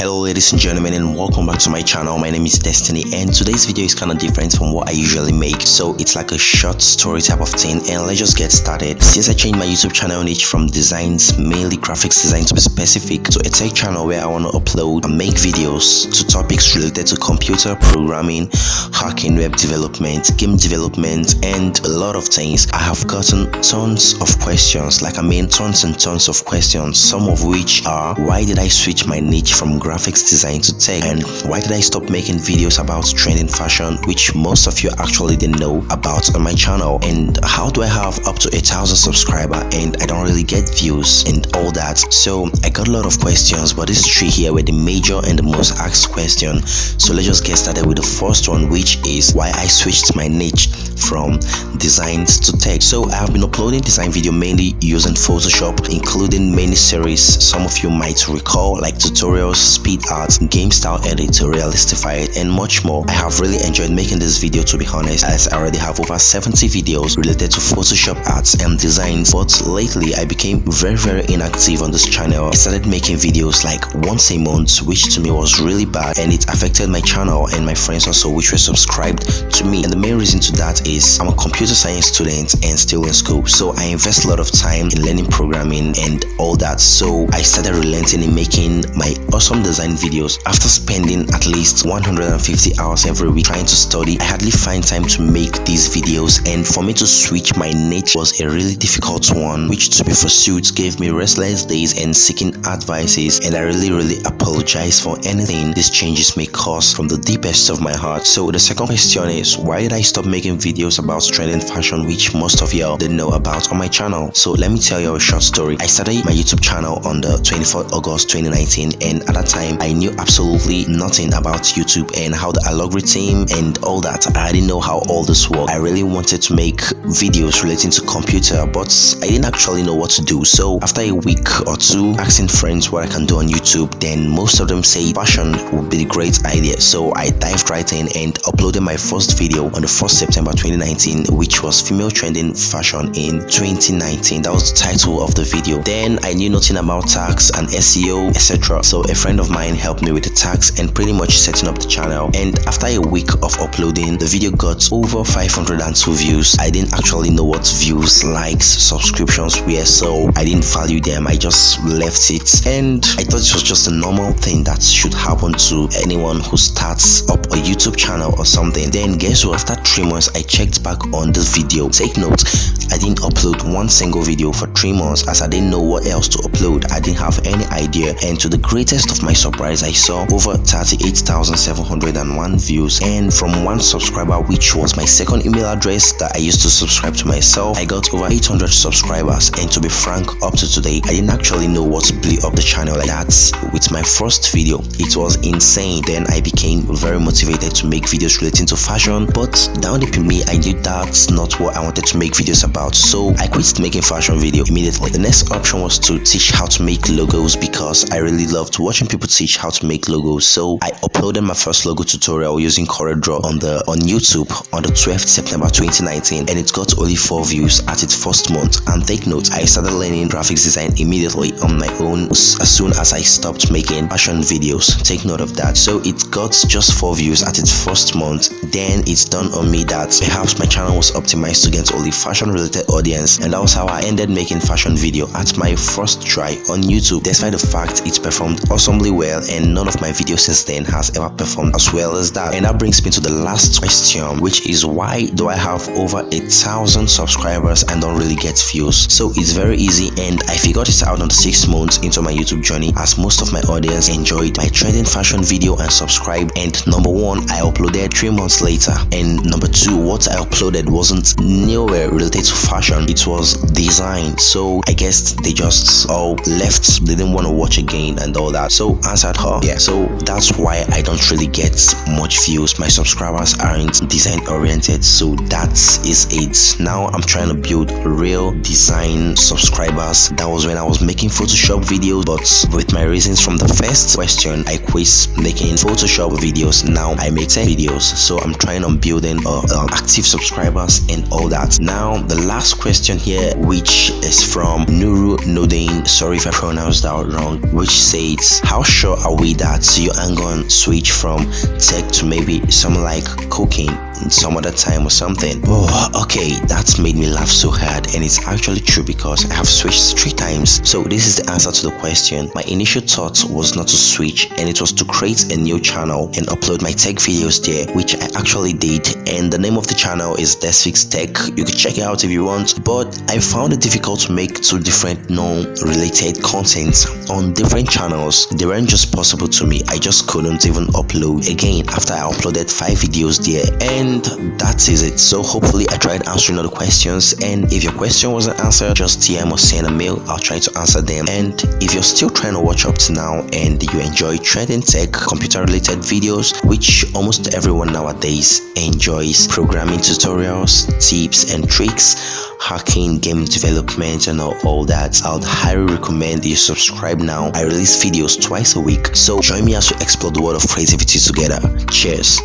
Hello ladies and gentlemen, and welcome back to my channel. My name is Destiny, and today's video is kind of different from what I usually make. So it's like a short story type of thing, and let's just get started. Since I changed my YouTube channel niche from designs, mainly graphics design, to be specific, to a tech channel where I want to upload and make videos to topics related to computer programming, hacking, web development, game development, and a lot of things, I have gotten tons of questions, tons and tons of questions, some of which are: why did I switch my niche from graphics design to tech, and why did I stop making videos about trending fashion, which most of you actually didn't know about on my channel, and how do I have up to 1,000 subscribers and I don't really get views and all that. So I got a lot of questions, but these three here were the major and the most asked question. So let's just get started with the first one, which is why I switched my niche from designs to tech. So I have been uploading design video mainly using Photoshop, including many series some of you might recall, like tutorials, speed art, game style edit, realistified, and much more. I have really enjoyed making this video, to be honest, as I already have over 70 videos related to Photoshop arts and designs. But lately I became very inactive on this channel. I started making videos like once a month, which to me was really bad, and it affected my channel and my friends also, which were subscribed to me. And the main reason to that is I'm a computer science student and still in school, so I invest a lot of time in learning programming and all that. So I started relenting in making my awesome design videos. After spending at least 150 hours every week trying to study, I hardly find time to make these videos, and for me to switch my niche was a really difficult one, which, to be pursued, gave me restless days and seeking advices, and I really apologize for anything these changes may cause from the deepest of my heart. So the second question is, why did I stop making videos about trending fashion, which most of y'all didn't know about on my channel? So let me tell you a short story. I started my YouTube channel on the 24th August 2019, and at that time I knew absolutely nothing about YouTube and how the algorithm and all that. I didn't know how all this worked. I really wanted to make videos relating to computer, but I didn't actually know what to do. So after a week or two asking friends what I can do on YouTube, then most of them say fashion would be a great idea. So I dived right in and uploaded my first video on the 1st September 2019, which was female trending fashion in 2019. That was the title of the video. Then I knew nothing about tags and SEO, etc. So a friend of mine helped me with the tags and pretty much setting up the channel. And after a week of uploading, the video got over 502 views. I didn't actually know what views, likes, subscriptions were, so I didn't value them. I just left it, and I thought it was just a normal thing that should happen to anyone who starts up a YouTube channel or something. Then guess what? After 3 months, I checked back on this video. Take note, I didn't upload one single video for 3 months, as I didn't know what else to upload. I didn't have any idea, and to the greatest of my surprise, I saw over 38,701 views, and from one subscriber, which was my second email address that I used to subscribe to myself, I got over 800 subscribers. And to be frank, up to today, I didn't actually know what to blew up the channel like that with my first video. It was insane. Then I became very motivated to make videos relating to fashion, but down deep in me, I knew that's not what I wanted to make videos about, so I quit making fashion video immediately. The next option was to teach how to make logos, because I really loved watching people teach how to make logos. So I uploaded my first logo tutorial using CorelDRAW on YouTube on the 12th September 2019, and it got only 4 views at its first month. And take note, I started learning graphics design immediately on my own as soon as I stopped making fashion videos. Take note of that. So it got just 4 views at its first month. Then it's dawned on me that perhaps my channel was optimized to get only fashion related audience, and that was how I ended making fashion video at my first try on YouTube, despite the fact it performed awesomely well, and none of my videos since then has ever performed as well as that. And that brings me to the last question, which is, why do I have over 1,000 subscribers and don't really get views? So it's very easy, and I figured it out on the 6 months into my YouTube journey, as most of my audience enjoyed my trending fashion video and subscribed. And number one, I uploaded 3 months later, and number two, what I uploaded wasn't nowhere related to fashion, it was design. So I guess they just all left, they didn't want to watch again and all that. So answered her, yeah. So that's why I don't really get much views. My subscribers aren't design oriented, so that is it. Now I'm trying to build real design subscribers. That was when I was making Photoshop videos, but with my reasons from the first question, I quit making Photoshop videos. Now I make tech videos, so I'm trying on building active subscribers and all that. Now the last question here, which is from Nuru Nodin, sorry if I pronounced that wrong, which says, how sure away that you ain't gonna switch from tech to maybe something like cooking some other time or something. Oh, okay, that's made me laugh so hard, and it's actually true because I have switched 3 times. So this is the answer to the question. My initial thought was not to switch, and it was to create a new channel and upload my tech videos there, which I actually did, and the name of the channel is Desphixs Tech. You can check it out if you want, but I found it difficult to make 2 different non-related contents on different channels. They weren't just possible to me. I just couldn't even upload again after I uploaded 5 videos there, and that is it. So hopefully I tried answering all the questions, and if your question wasn't answered, just DM or send a mail. I'll try to answer them. And if you're still trying to watch up to now and you enjoy trending tech, computer related videos, which almost everyone nowadays enjoys, programming tutorials, tips and tricks, hacking, game development and all that, I would highly recommend you subscribe now. I release videos twice a week, so join me as we explore the world of creativity together. Cheers.